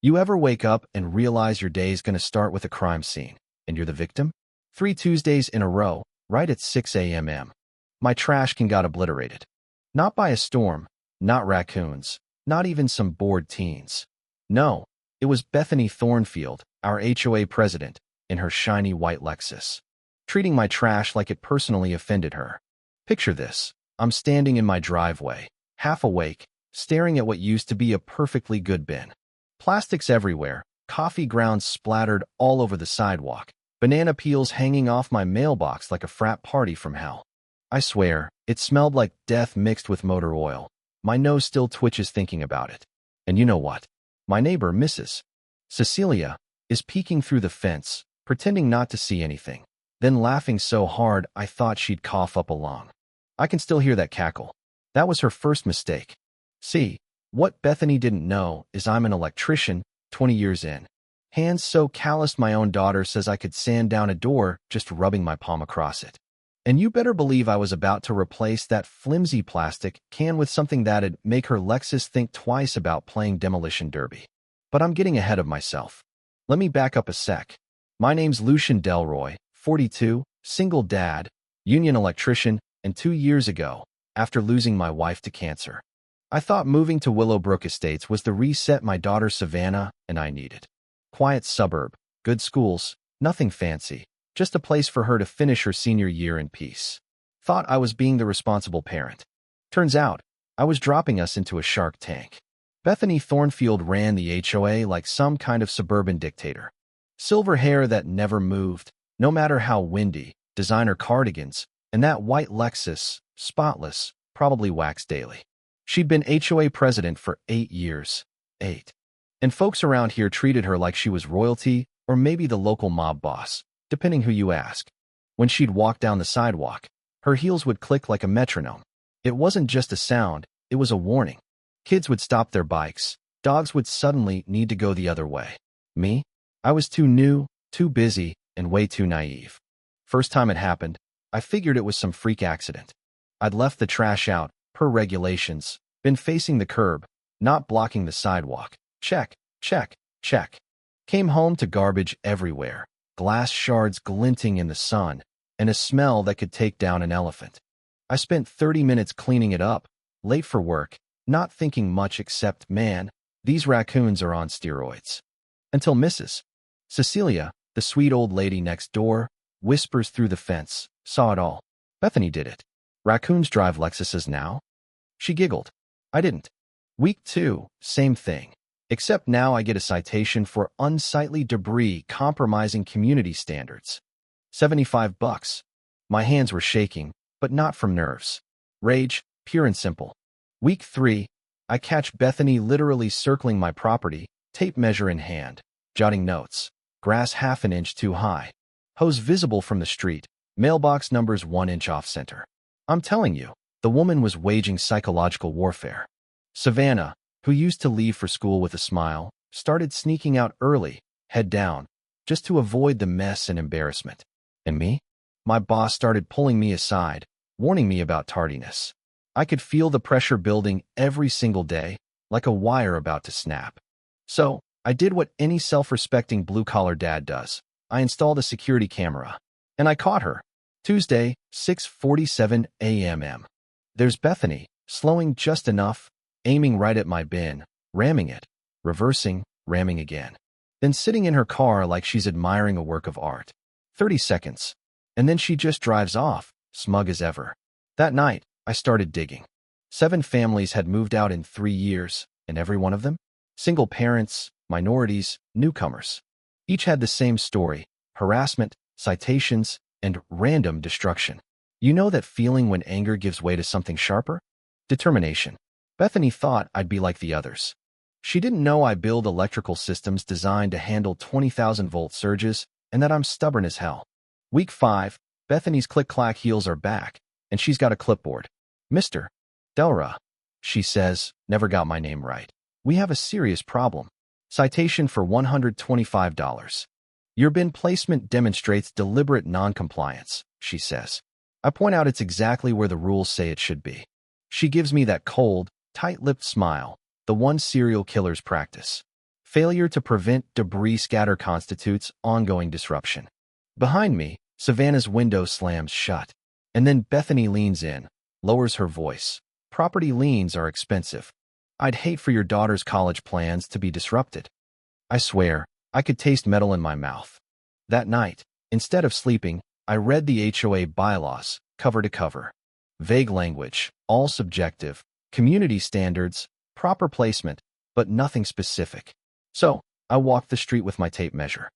You ever wake up and realize your day's gonna start with a crime scene, and you're the victim? 3 Tuesdays in a row, right at 6 a.m. My trash can got obliterated. Not by a storm, not raccoons, not even some bored teens. No, it was Bethany Thornfield, our HOA president, in her shiny white Lexus, treating my trash like it personally offended her. Picture this. I'm standing in my driveway, half awake, staring at what used to be a perfectly good bin. Plastics everywhere, coffee grounds splattered all over the sidewalk, banana peels hanging off my mailbox like a frat party from hell. I swear, it smelled like death mixed with motor oil. My nose still twitches thinking about it. And you know what? My neighbor, Mrs. Cecilia, is peeking through the fence, pretending not to see anything, then laughing so hard I thought she'd cough up a lung. I can still hear that cackle. That was her first mistake. See, what Bethany didn't know is I'm an electrician, 20 years in. Hands so calloused my own daughter says I could sand down a door just rubbing my palm across it. And you better believe I was about to replace that flimsy plastic can with something that'd make her Lexus think twice about playing demolition derby. But I'm getting ahead of myself. Let me back up a sec. My name's Lucian Delroy, 42, single dad, union electrician, and 2 years ago, after losing my wife to cancer, I thought moving to Willowbrook Estates was the reset my daughter Savannah and I needed. Quiet suburb, good schools, nothing fancy, just a place for her to finish her senior year in peace. Thought I was being the responsible parent. Turns out, I was dropping us into a shark tank. Bethany Thornfield ran the HOA like some kind of suburban dictator. Silver hair that never moved, no matter how windy, designer cardigans, and that white Lexus, spotless, probably waxed daily. She'd been HOA president for 8 years. 8. And folks around here treated her like she was royalty or maybe the local mob boss, depending who you ask. When she'd walk down the sidewalk, her heels would click like a metronome. It wasn't just a sound, it was a warning. Kids would stop their bikes. Dogs would suddenly need to go the other way. Me? I was too new, too busy, and way too naive. First time it happened, I figured it was some freak accident. I'd left the trash out, per regulations, been facing the curb, not blocking the sidewalk. Check, check, check. Came home to garbage everywhere, glass shards glinting in the sun, and a smell that could take down an elephant. I spent 30 minutes cleaning it up, late for work, not thinking much except, man, these raccoons are on steroids. Until Mrs. Cecilia, the sweet old lady next door, whispers through the fence, saw it all. Bethany did it. Raccoons drive Lexuses now? She giggled. I didn't. Week 2, same thing. Except now I get a citation for unsightly debris compromising community standards. $75. My hands were shaking, but not from nerves. Rage, pure and simple. Week 3, I catch Bethany literally circling my property, tape measure in hand, jotting notes. Grass half an inch too high. Hose visible from the street, mailbox numbers 1 inch off center. I'm telling you, the woman was waging psychological warfare. Savannah, who used to leave for school with a smile, started sneaking out early, head down, just to avoid the mess and embarrassment. And me? My boss started pulling me aside, warning me about tardiness. I could feel the pressure building every single day, like a wire about to snap. So, I did what any self-respecting blue-collar dad does. I installed a security camera. And I caught her. Tuesday, 6:47 a.m. There's Bethany, slowing just enough, aiming right at my bin, ramming it, reversing, ramming again. Then sitting in her car like she's admiring a work of art. 30 seconds. And then she just drives off, smug as ever. That night, I started digging. 7 families had moved out in 3 years, and every one of them? Single parents, minorities, newcomers. Each had the same story: harassment, citations, and random destruction. You know that feeling when anger gives way to something sharper? Determination. Bethany thought I'd be like the others. She didn't know I build electrical systems designed to handle 20,000-volt surges and that I'm stubborn as hell. Week 5, Bethany's click-clack heels are back, and she's got a clipboard. Mr. Delra, she says, never got my name right. We have a serious problem. Citation for $125. Your bin placement demonstrates deliberate non-compliance, she says. I point out it's exactly where the rules say it should be. She gives me that cold, tight-lipped smile, the one serial killers practice. Failure to prevent debris scatter constitutes ongoing disruption. Behind me, Savannah's window slams shut. And then Bethany leans in, lowers her voice. Property liens are expensive. I'd hate for your daughter's college plans to be disrupted. I swear, I could taste metal in my mouth. That night, instead of sleeping, I read the HOA bylaws, cover to cover. Vague language, all subjective, community standards, proper placement, but nothing specific. So, I walked the street with my tape measure.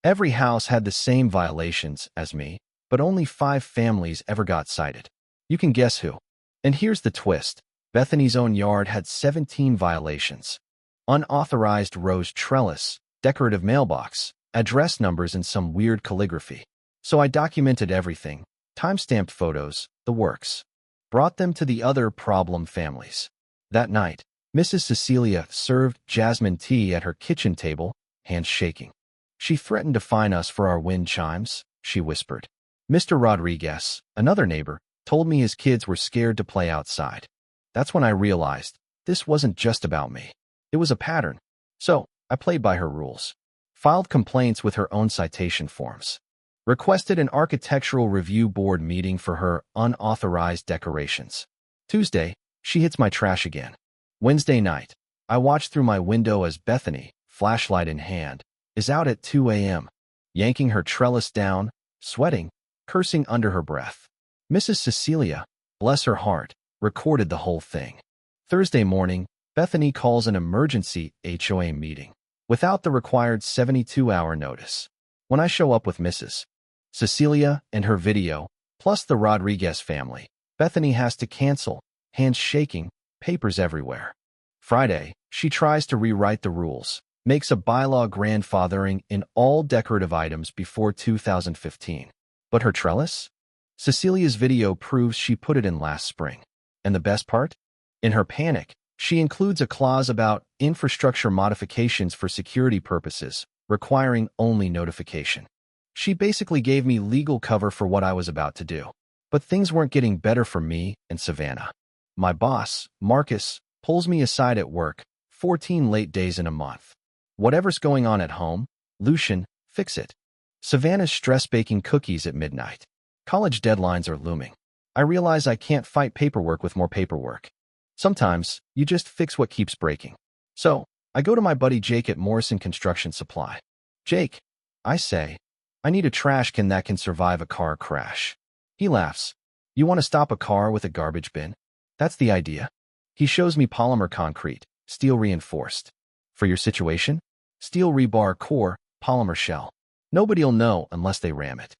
Every house had the same violations as me, but only 5 families ever got cited. You can guess who. And here's the twist. Bethany's own yard had 17 violations. Unauthorized rose trellis, decorative mailbox, address numbers and some weird calligraphy. So I documented everything, time-stamped photos, the works. Brought them to the other problem families. That night, Mrs. Cecilia served jasmine tea at her kitchen table, hands shaking. She threatened to fine us for our wind chimes, she whispered. Mr. Rodriguez, another neighbor, told me his kids were scared to play outside. That's when I realized this wasn't just about me. It was a pattern. So, I played by her rules. Filed complaints with her own citation forms. Requested an architectural review board meeting for her unauthorized decorations. Tuesday, she hits my trash again. Wednesday night, I watch through my window as Bethany, flashlight in hand, is out at 2 a.m., yanking her trellis down, sweating, cursing under her breath. Mrs. Cecilia, bless her heart, recorded the whole thing. Thursday morning, Bethany calls an emergency HOA meeting, without the required 72-hour notice. When I show up with Mrs. Cecilia and her video, plus the Rodriguez family, Bethany has to cancel, hands shaking, papers everywhere. Friday, she tries to rewrite the rules, makes a bylaw grandfathering in all decorative items before 2015. But her trellis? Cecilia's video proves she put it in last spring. And the best part? In her panic, she includes a clause about infrastructure modifications for security purposes, requiring only notification. She basically gave me legal cover for what I was about to do. But things weren't getting better for me and Savannah. My boss, Marcus, pulls me aside at work, 14 late days in a month. Whatever's going on at home, Lucian, fix it. Savannah's stress baking cookies at midnight. College deadlines are looming. I realize I can't fight paperwork with more paperwork. Sometimes, you just fix what keeps breaking. So, I go to my buddy Jake at Morrison Construction Supply. Jake, I say, I need a trash can that can survive a car crash. He laughs. You want to stop a car with a garbage bin? That's the idea. He shows me polymer concrete, steel reinforced. For your situation? Steel rebar core, polymer shell. Nobody'll know unless they ram it.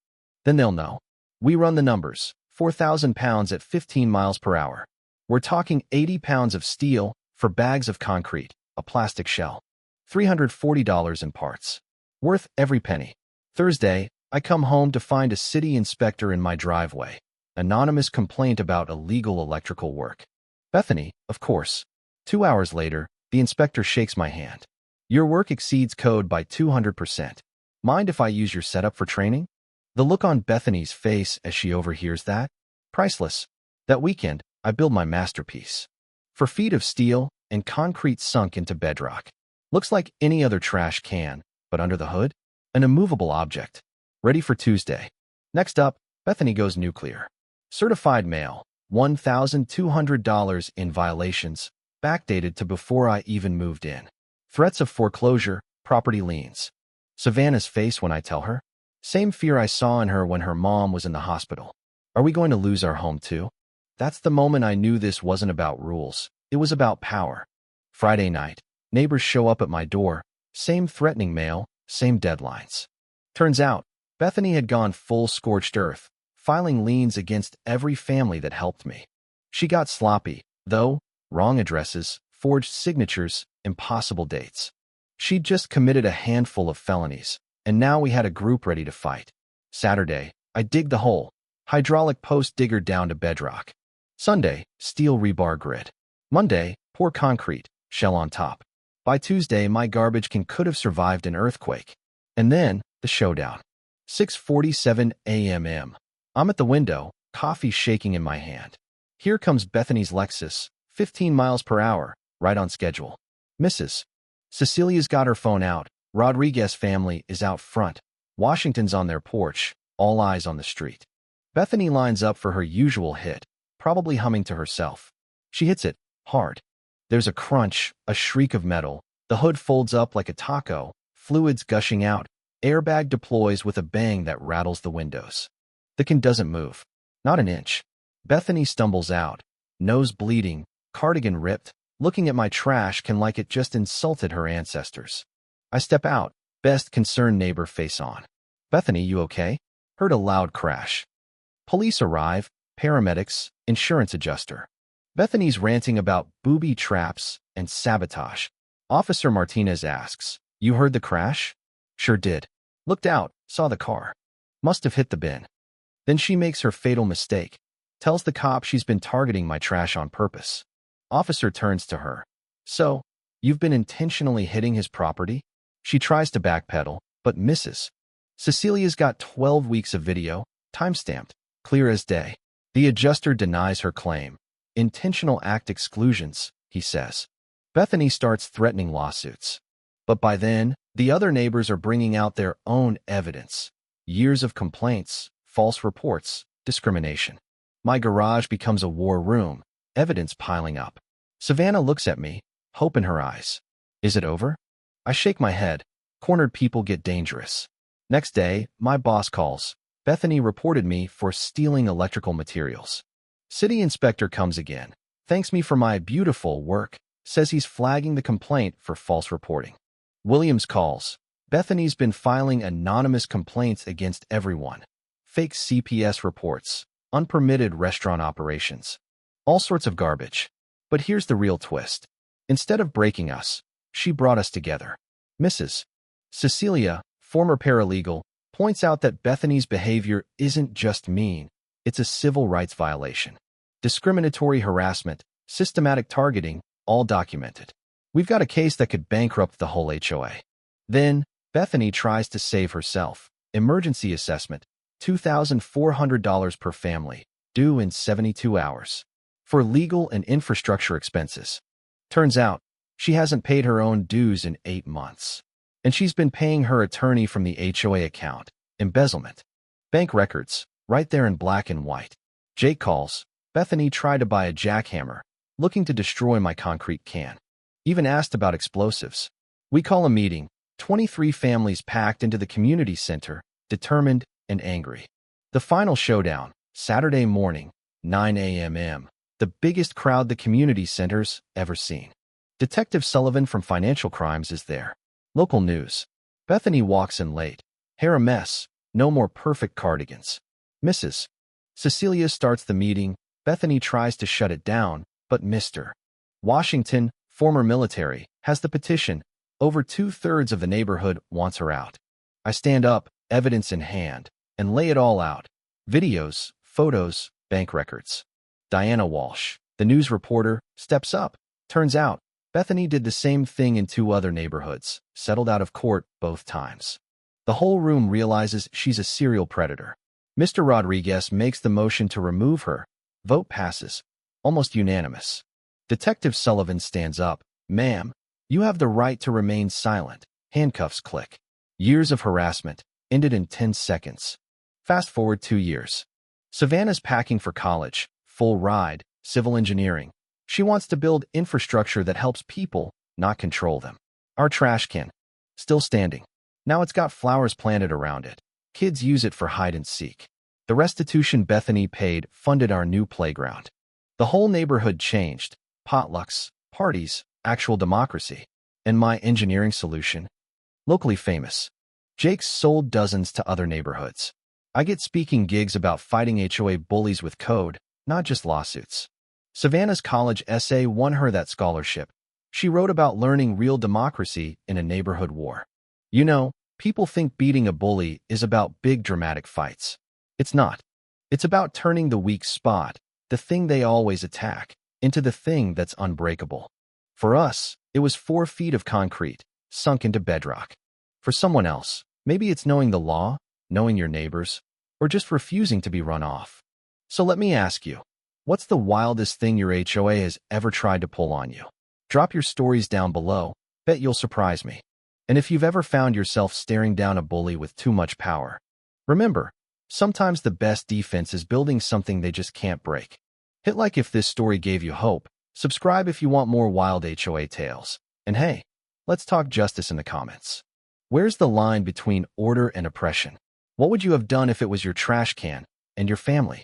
Then they'll know. We run the numbers. 4,000 pounds at 15 miles per hour. We're talking 80 pounds of steel for bags of concrete, a plastic shell. $340 in parts. Worth every penny. Thursday, I come home to find a city inspector in my driveway. Anonymous complaint about illegal electrical work. Bethany, of course. 2 hours later, the inspector shakes my hand. Your work exceeds code by 200%. Mind if I use your setup for training? The look on Bethany's face as she overhears that? Priceless. That weekend, I build my masterpiece. 4 feet of steel and concrete sunk into bedrock. Looks like any other trash can, but under the hood, an immovable object. Ready for Tuesday. Next up, Bethany goes nuclear. Certified mail, $1,200 in violations, backdated to before I even moved in. Threats of foreclosure, property liens. Savannah's face when I tell her? Same fear I saw in her when her mom was in the hospital. Are we going to lose our home too? That's the moment I knew this wasn't about rules. It was about power. Friday night, neighbors show up at my door. Same threatening mail, same deadlines. Turns out, Bethany had gone full scorched earth, filing liens against every family that helped me. She got sloppy, though, wrong addresses, forged signatures, impossible dates. She'd just committed a handful of felonies, and now we had a group ready to fight. Saturday, I dig the hole. Hydraulic post digger down to bedrock. Sunday, steel rebar grid. Monday, pour concrete, shell on top. By Tuesday, my garbage can could have survived an earthquake. And then, the showdown. 6:47 a.m. I'm at the window, coffee shaking in my hand. Here comes Bethany's Lexus, 15 miles per hour, right on schedule. Mrs. Cecilia's got her phone out. Rodriguez family is out front. Washington's on their porch, all eyes on the street. Bethany lines up for her usual hit, probably humming to herself. She hits it hard. There's a crunch, a shriek of metal. The hood folds up like a taco, fluids gushing out. Airbag deploys with a bang that rattles the windows. The can doesn't move. Not an inch. Bethany stumbles out, nose bleeding, cardigan ripped, looking at my trash can like it just insulted her ancestors. I step out, best concerned neighbor face on. Bethany, you okay? Heard a loud crash. Police arrive, paramedics, insurance adjuster. Bethany's ranting about booby traps and sabotage. Officer Martinez asks, "You heard the crash?" "Sure did. Looked out, saw the car. Must have hit the bin." Then she makes her fatal mistake. Tells the cop she's been targeting my trash on purpose. Officer turns to her. "So, you've been intentionally hitting his property?" She tries to backpedal, but misses. Cecilia's got 12 weeks of video, timestamped, clear as day. The adjuster denies her claim. "Intentional act exclusions," he says. Bethany starts threatening lawsuits. But by then, the other neighbors are bringing out their own evidence. Years of complaints, false reports, discrimination. My garage becomes a war room, evidence piling up. Savannah looks at me, hope in her eyes. Is it over? I shake my head. Cornered people get dangerous. Next day, my boss calls. Bethany reported me for stealing electrical materials. City inspector comes again, thanks me for my beautiful work, says he's flagging the complaint for false reporting. Williams calls. Bethany's been filing anonymous complaints against everyone. Fake CPS reports, unpermitted restaurant operations, all sorts of garbage. But here's the real twist. Instead of breaking us, she brought us together. Mrs. Cecilia, former paralegal, points out that Bethany's behavior isn't just mean, it's a civil rights violation. Discriminatory harassment, systematic targeting, all documented. We've got a case that could bankrupt the whole HOA. Then, Bethany tries to save herself. Emergency assessment, $2,400 per family, due in 72 hours. For legal and infrastructure expenses. Turns out, she hasn't paid her own dues in 8 months. And she's been paying her attorney from the HOA account. Embezzlement. Bank records, right there in black and white. Jake calls. Bethany tried to buy a jackhammer, looking to destroy my concrete can. Even asked about explosives. We call a meeting. 23 families packed into the community center, determined and angry. The final showdown, Saturday morning, 9 a.m. The biggest crowd the community center's ever seen. Detective Sullivan from Financial Crimes is there. Local news. Bethany walks in late. Hair a mess. No more perfect cardigans. Mrs. Cecilia starts the meeting. Bethany tries to shut it down, but Mr. Washington, former military, has the petition. Over 2/3 of the neighborhood wants her out. I stand up, evidence in hand, and lay it all out. Videos, photos, bank records. Diana Walsh, the news reporter, steps up. Turns out, Bethany did the same thing in 2 other neighborhoods, settled out of court both times. The whole room realizes she's a serial predator. Mr. Rodriguez makes the motion to remove her. Vote passes. Almost unanimous. Detective Sullivan stands up. "Ma'am, you have the right to remain silent." Handcuffs click. Years of harassment, ended in 10 seconds. Fast forward 2 years. Savannah's packing for college, full ride, civil engineering. She wants to build infrastructure that helps people, not control them. Our trash can. Still standing. Now it's got flowers planted around it. Kids use it for hide and seek. The restitution Bethany paid funded our new playground. The whole neighborhood changed. Potlucks, parties, actual democracy. And my engineering solution? Locally famous. Jake's sold dozens to other neighborhoods. I get speaking gigs about fighting HOA bullies with code, not just lawsuits. Savannah's college essay won her that scholarship. She wrote about learning real democracy in a neighborhood war. You know, people think beating a bully is about big dramatic fights. It's not. It's about turning the weak spot, the thing they always attack, into the thing that's unbreakable. For us, it was 4 feet of concrete, sunk into bedrock. For someone else, maybe it's knowing the law, knowing your neighbors, or just refusing to be run off. So let me ask you, what's the wildest thing your HOA has ever tried to pull on you? Drop your stories down below. Bet you'll surprise me. And if you've ever found yourself staring down a bully with too much power, remember, sometimes the best defense is building something they just can't break. Hit like if this story gave you hope. Subscribe if you want more wild HOA tales. And hey, let's talk justice in the comments. Where's the line between order and oppression? What would you have done if it was your trash can and your family?